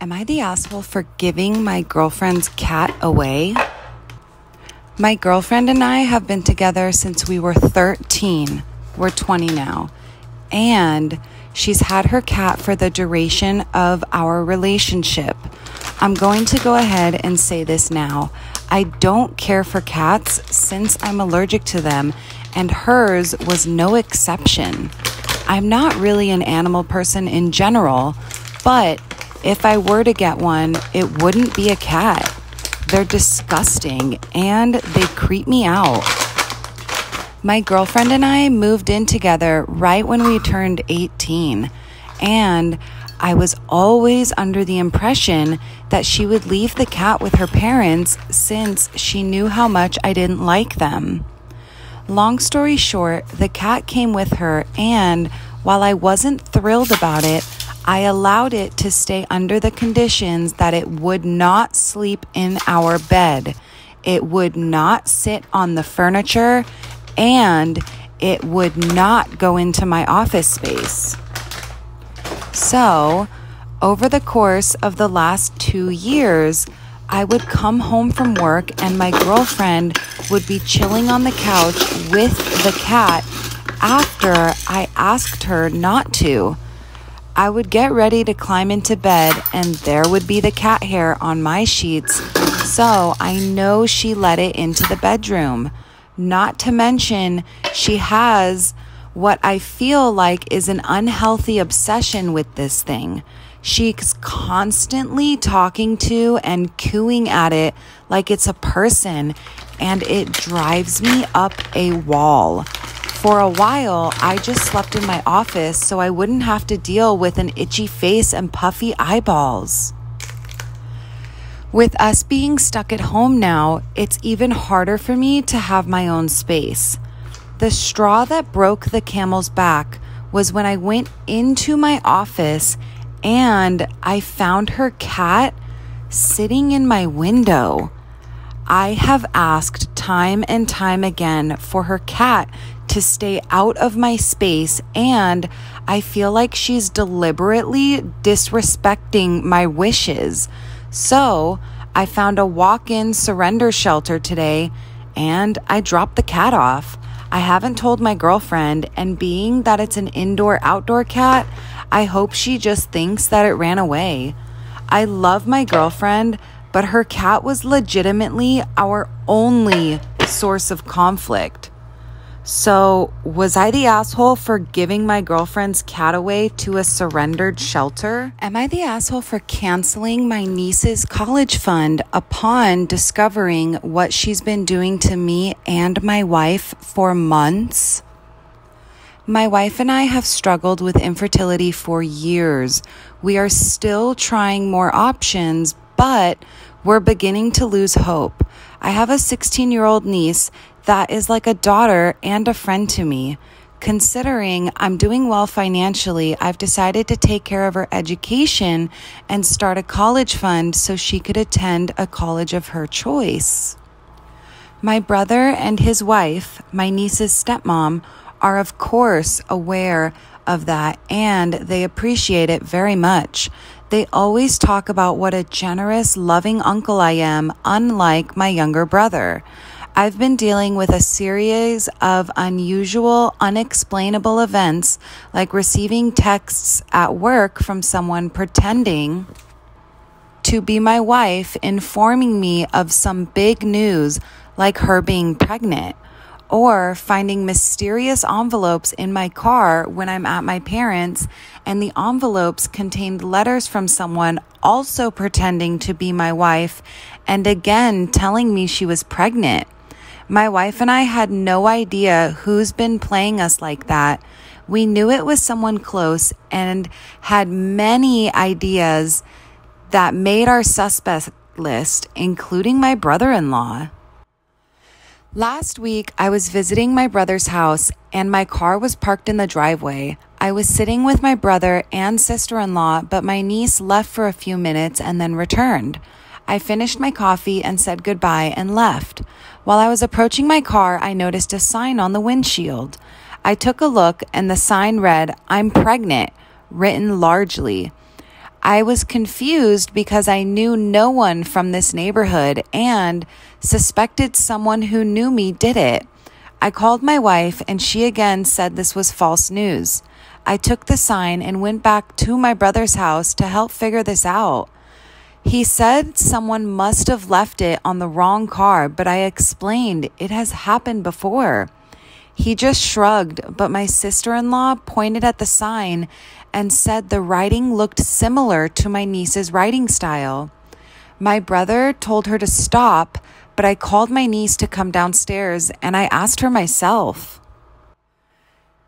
Am I the asshole for giving my girlfriend's cat away? My girlfriend and I have been together since we were 13. We're 20 now. And she's had her cat for the duration of our relationship. I'm going to go ahead and say this now. I don't care for cats since I'm allergic to them, and hers was no exception. I'm not really an animal person in general, but if I were to get one, it wouldn't be a cat. They're disgusting and they creep me out. My girlfriend and I moved in together right when we turned 18, and I was always under the impression that she would leave the cat with her parents since she knew how much I didn't like them. Long story short, the cat came with her, and while I wasn't thrilled about it, I allowed it to stay under the conditions that it would not sleep in our bed, it would not sit on the furniture, and it would not go into my office space. So, over the course of the last 2 years, I would come home from work and my girlfriend would be chilling on the couch with the cat after I asked her not to. I would get ready to climb into bed and there would be the cat hair on my sheets, so I know she let it into the bedroom. Not to mention, she has what I feel like is an unhealthy obsession with this thing. She's constantly talking to and cooing at it like it's a person, and it drives me up a wall. For a while, I just slept in my office so I wouldn't have to deal with an itchy face and puffy eyeballs. With us being stuck at home now, it's even harder for me to have my own space. The straw that broke the camel's back was when I went into my office and I found her cat sitting in my window. I have asked time and time again for her cat to stay out of my space, and I feel like she's deliberately disrespecting my wishes. So I found a walk-in surrender shelter today and I dropped the cat off. I haven't told my girlfriend, and being that it's an indoor-outdoor cat, I hope she just thinks that it ran away. I love my girlfriend, but her cat was legitimately our only source of conflict. So, was I the asshole for giving my girlfriend's cat away to a surrendered shelter? Am I the asshole for canceling my niece's college fund upon discovering what she's been doing to me and my wife for months? My wife and I have struggled with infertility for years. We are still trying more options, but we're beginning to lose hope. I have a 16-year-old niece that is like a daughter and a friend to me. Considering I'm doing well financially, I've decided to take care of her education and start a college fund so she could attend a college of her choice. My brother and his wife, my niece's stepmom, are of course aware of that, and they appreciate it very much. They always talk about what a generous, loving uncle I am, unlike my younger brother. I've been dealing with a series of unusual, unexplainable events, like receiving texts at work from someone pretending to be my wife, informing me of some big news, like her being pregnant, or finding mysterious envelopes in my car when I'm at my parents', and the envelopes contained letters from someone also pretending to be my wife, and again telling me she was pregnant. My wife and I had no idea who's been playing us like that. We knew it was someone close and had many ideas that made our suspect list, including my brother-in-law. Last week, I was visiting my brother's house and my car was parked in the driveway. I was sitting with my brother and sister-in-law, but my niece left for a few minutes and then returned. I finished my coffee and said goodbye and left. While I was approaching my car, I noticed a sign on the windshield. I took a look and the sign read, "I'm pregnant," written largely. I was confused because I knew no one from this neighborhood and suspected someone who knew me did it. I called my wife and she again said this was false news. I took the sign and went back to my brother's house to help figure this out. He said someone must have left it on the wrong car, but I explained it has happened before. He just shrugged, but my sister-in-law pointed at the sign and said the writing looked similar to my niece's writing style. My brother told her to stop, but I called my niece to come downstairs and I asked her myself.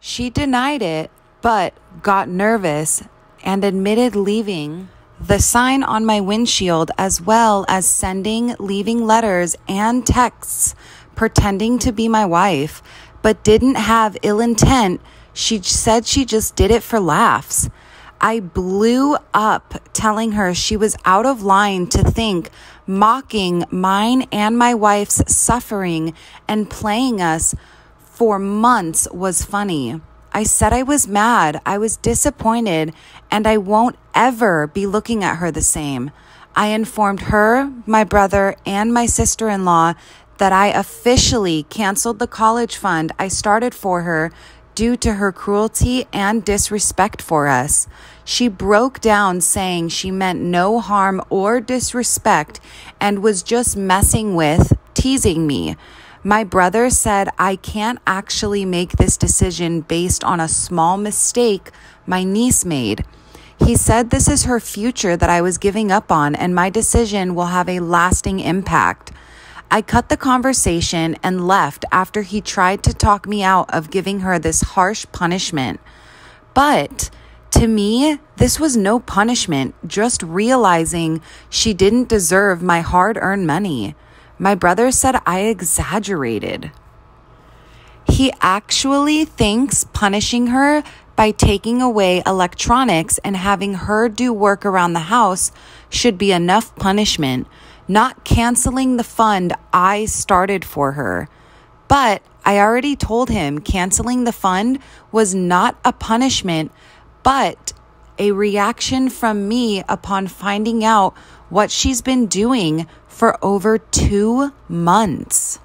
She denied it, but got nervous and admitted leaving the sign on my windshield as well as leaving letters and texts pretending to be my wife, but didn't have ill intent. She said she just did it for laughs. I blew up telling her she was out of line to think mocking mine and my wife's suffering and playing us for months was funny. I said I was mad, I was disappointed, and I won't ever be looking at her the same. I informed her, my brother, and my sister-in-law that I officially canceled the college fund I started for her due to her cruelty and disrespect for us. She broke down saying she meant no harm or disrespect and was just teasing me. My brother said I can't actually make this decision based on a small mistake my niece made. He said this is her future that I was giving up on and my decision will have a lasting impact. I cut the conversation and left after he tried to talk me out of giving her this harsh punishment. But to me, this was no punishment, just realizing she didn't deserve my hard-earned money. My brother said I exaggerated. He actually thinks punishing her by taking away electronics and having her do work around the house should be enough punishment, not canceling the fund I started for her. But I already told him canceling the fund was not a punishment, but a reaction from me upon finding out what she's been doing for over 2 months.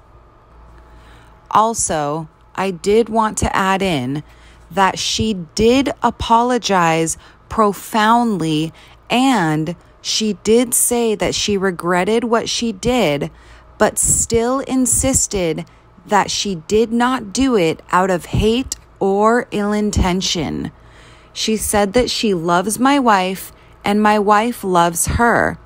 Also, I did want to add in that she did apologize profoundly and she did say that she regretted what she did, but still insisted that she did not do it out of hate or ill intention. She said that she loves my wife and my wife loves her,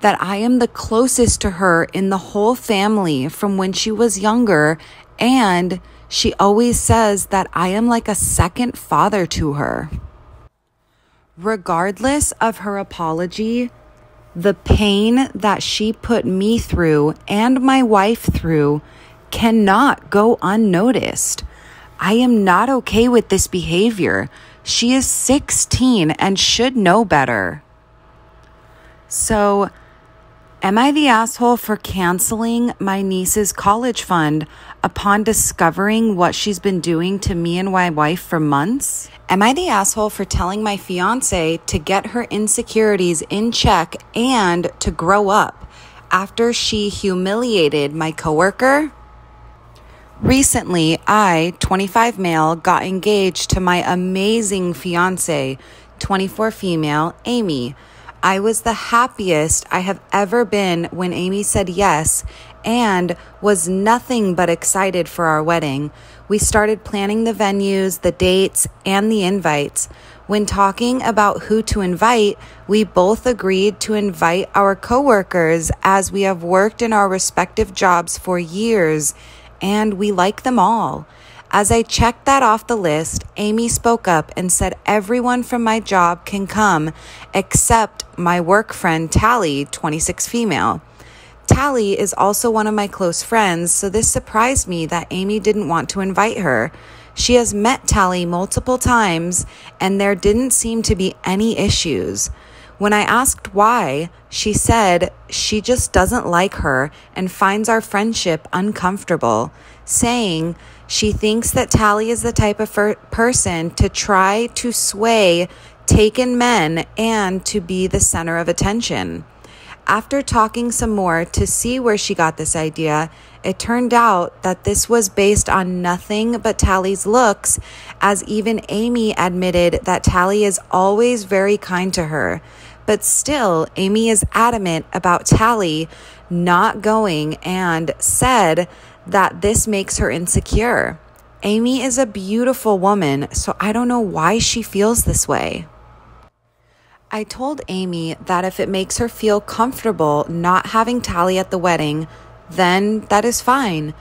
that I am the closest to her in the whole family from when she was younger, and she always says that I am like a second father to her. Regardless of her apology, the pain that she put me through and my wife through cannot go unnoticed. I am not okay with this behavior. She is 16 and should know better. So, am I the asshole for canceling my niece's college fund upon discovering what she's been doing to me and my wife for months? Am I the asshole for telling my fiance to get her insecurities in check and to grow up after she humiliated my coworker? Recently, I, 25 male, got engaged to my amazing fiance, 24 female, Amy. I was the happiest I have ever been when Amy said yes and was nothing but excited for our wedding. We started planning the venues, the dates, and the invites. When talking about who to invite, we both agreed to invite our coworkers as we have worked in our respective jobs for years and we like them all. As I checked that off the list, Amy spoke up and said everyone from my job can come except my work friend Tally, 26 female. Tally is also one of my close friends, so this surprised me that Amy didn't want to invite her. She has met Tally multiple times and there didn't seem to be any issues. When I asked why, she said she just doesn't like her and finds our friendship uncomfortable, saying she thinks that Tally is the type of person to try to sway taken men and to be the center of attention. After talking some more to see where she got this idea, it turned out that this was based on nothing but Tally's looks, as even Amy admitted that Tally is always very kind to her. But still, Amy is adamant about Tally not going and said that this makes her insecure. Amy is a beautiful woman, so I don't know why she feels this way. I told Amy that if it makes her feel comfortable not having Tally at the wedding, then that is fine.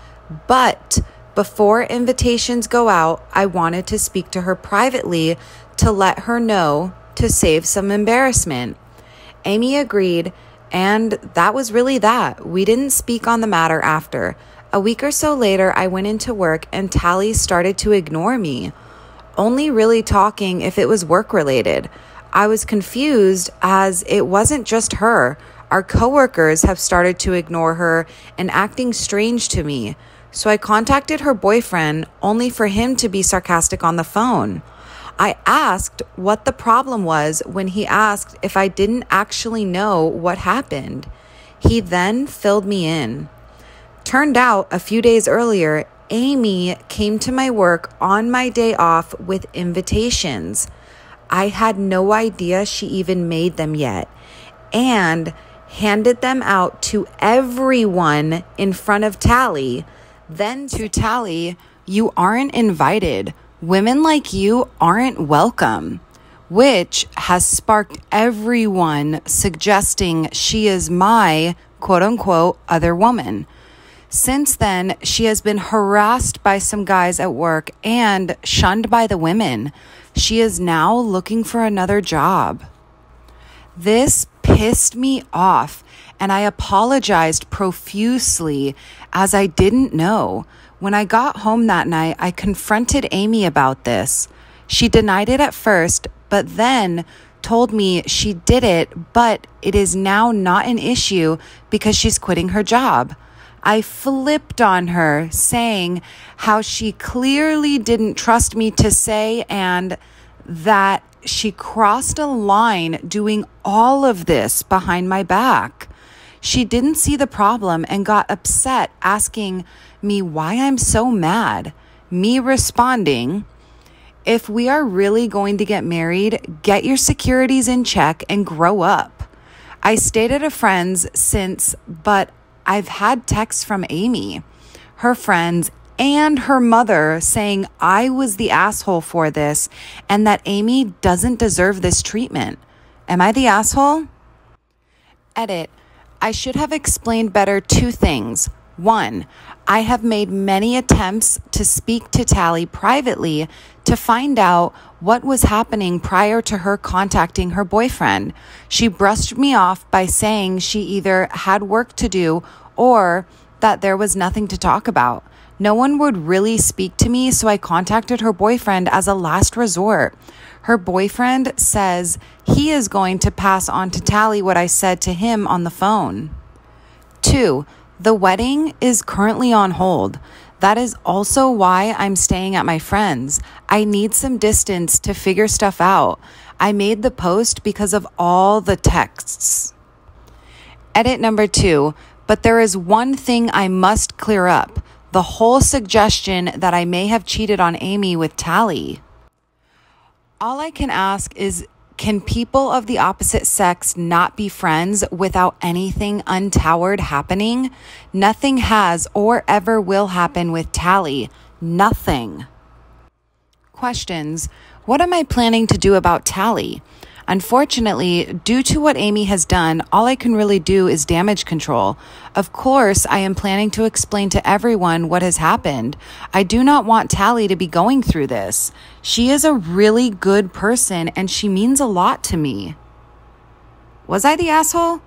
But before invitations go out, I wanted to speak to her privately to let her know to save some embarrassment. Amy agreed, and that was really that. We didn't speak on the matter after. A week or so later, I went into work and Tally started to ignore me, only really talking if it was work-related. I was confused as it wasn't just her. Our coworkers have started to ignore her and acting strange to me. So I contacted her boyfriend only for him to be sarcastic on the phone. I asked what the problem was when he asked if I didn't actually know what happened. He then filled me in. Turned out a few days earlier, Amy came to my work on my day off with invitations. I had no idea she even made them yet, and handed them out to everyone in front of Tally. Then to Tally, "You aren't invited. Women like you aren't welcome," which has sparked everyone suggesting she is my quote-unquote other woman. Since then, she has been harassed by some guys at work and shunned by the women. She is now looking for another job. This pissed me off, and I apologized profusely as I didn't know. When I got home that night, I confronted Amy about this. She denied it at first, but then told me she did it, but it is now not an issue because she's quitting her job. I flipped on her, saying how she clearly didn't trust me to say and that she crossed a line doing all of this behind my back. She didn't see the problem and got upset, asking me why I'm so mad. Me responding, "If we are really going to get married, get your securities in check and grow up." I stayed at a friend's since, but I've had texts from Amy, her friends, and her mother saying I was the asshole for this and that Amy doesn't deserve this treatment. Am I the asshole? Edit. I should have explained better two things. One, I have made many attempts to speak to Tally privately to find out what was happening prior to her contacting her boyfriend. She brushed me off by saying she either had work to do or that there was nothing to talk about. No one would really speak to me, so I contacted her boyfriend as a last resort. Her boyfriend says he is going to pass on to Tally what I said to him on the phone. 2, the wedding is currently on hold. That is also why I'm staying at my friend's. I need some distance to figure stuff out. I made the post because of all the texts. Edit number 2, but there is one thing I must clear up. The whole suggestion that I may have cheated on Amy with Tally. All I can ask is, can people of the opposite sex not be friends without anything untoward happening? Nothing has or ever will happen with Tally. Nothing. Questions. What am I planning to do about Tally? Unfortunately, due to what Amy has done, all I can really do is damage control. Of course, I am planning to explain to everyone what has happened. I do not want Tally to be going through this. She is a really good person and she means a lot to me. Was I the asshole?